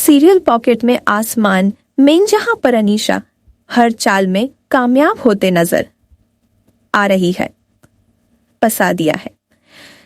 Serial pocket में आसमान में जहां पर अनीशा हर चाल में कामयाब होते नजर आ रही है, फंसा दिया है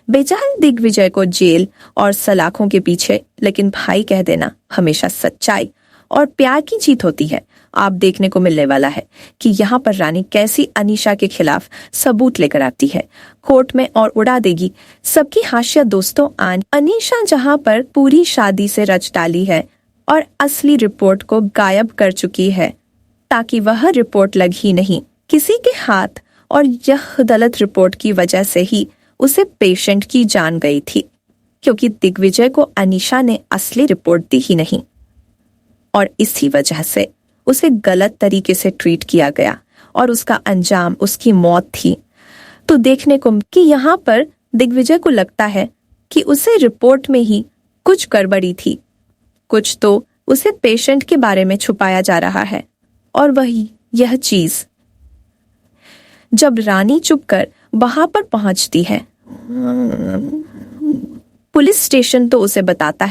बेजान दिग्विजय को जेल और सलाखों के पीछे। लेकिन भाई कह देना हमेशा सच्चाई और प्यार की जीत होती है। आप देखने को मिलने वाला है कि यहाँ पर रानी कैसी अनीशा के खिलाफ सबूत लेकर आती है कोर्ट में और उड़ा देगी सबकी हाशिया। दोस्तों, अनीशा जहाँ पर पूरी शादी से रच डाली है और असली रिपोर्ट को गायब कर चुकी है ताकि वह रिपोर्ट लग ही नहीं किसी के हाथ, और यह गलत रिपोर्ट की वजह से ही उसे पेशेंट की जान गई थी, क्योंकि दिग्विजय को अनीशा ने असली रिपोर्ट दी ही नहीं और इसी वजह से उसे गलत तरीके से ट्रीट किया गया और उसका अंजाम उसकी मौत थी। तो देखने को कि यहाँ पर दिग्विजय को लगता है कि उसे रिपोर्ट में ही कुछ गड़बड़ी थी, कुछ तो उसे पेशेंट के बारे में छुपाया जा रहा है। और वही यह चीज जब रानी चुपकर वहां पर पहुंचती है, पुलिस स्टेशन तो उसे बताता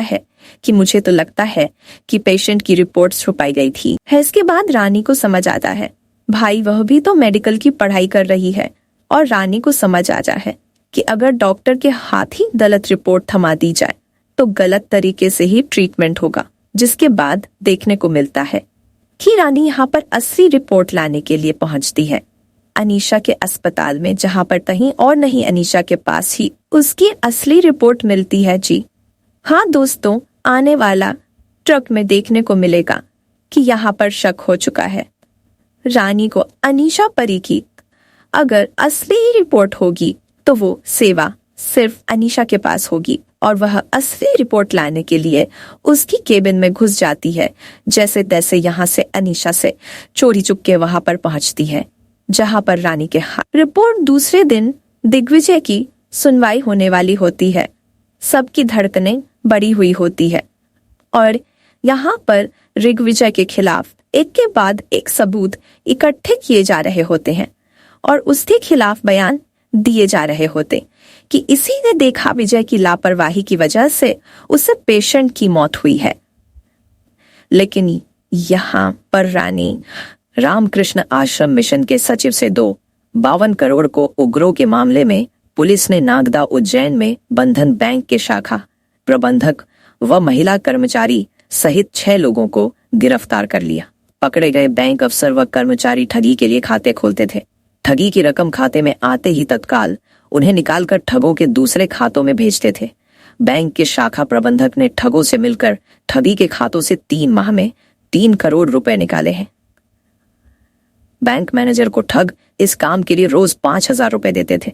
है कि मुझे तो लगता है कि पेशेंट की रिपोर्ट छुपाई गई थी। इसके बाद रानी को समझ आता है, भाई वह भी तो मेडिकल की पढ़ाई कर रही है, और रानी को समझ आ जाए कि अगर डॉक्टर के हाथ ही गलत रिपोर्ट थमा दी जाए तो गलत तरीके से ही ट्रीटमेंट होगा। जिसके बाद देखने को मिलता है कि रानी यहाँ पर असली रिपोर्ट लाने के लिए पहुंचती है अनीशा के अस्पताल में, जहाँ पर कहीं और नहीं अनीशा के पास ही उसकी असली रिपोर्ट मिलती है। जी हाँ दोस्तों, आने वाला ट्रक में देखने को मिलेगा कि यहाँ पर शक हो चुका है रानी को अनीशा परी की। अगर असली रिपोर्ट होगी तो वो सेवा सिर्फ अनीशा के पास होगी और वह असली रिपोर्ट लाने के लिए उसकी केबिन में घुस जाती है। जैसे तैसे यहाँ से अनीशा से चोरी चुपके वहां पर पहुंचती है जहां पर रानी के हाथ रिपोर्ट। दूसरे दिन दिग्विजय की सुनवाई होने वाली होती है, सबकी धड़कनें बढ़ी हुई होती है और यहाँ पर दिग्विजय के खिलाफ एक के बाद एक सबूत इकट्ठे किए जा रहे होते हैं और उसके खिलाफ बयान दिए जा रहे होते कि इसी ने देखा विजय की लापरवाही की वजह से उसे पेशेंट की मौत हुई है। लेकिन यहाँ पर रानी रामकृष्ण आश्रम मिशन के सचिव से 52 करोड़ को उग्रों के मामले में पुलिस ने नागदा उज्जैन में बंधन बैंक के शाखा प्रबंधक व महिला कर्मचारी सहित 6 लोगों को गिरफ्तार कर लिया। पकड़े गए बैंक अफसर व कर्मचारी ठगी के लिए खाते खोलते थे। ठगी की रकम खाते में आते ही तत्काल उन्हें निकालकर ठगों के दूसरे खातों में भेजते थे। बैंक के शाखा प्रबंधक ने ठगों से मिलकर ठगी के खातों से 3 माह में 3 करोड़ रुपए निकाले हैं। बैंक मैनेजर को ठग इस काम के लिए रोज 5,000 रुपए देते थे।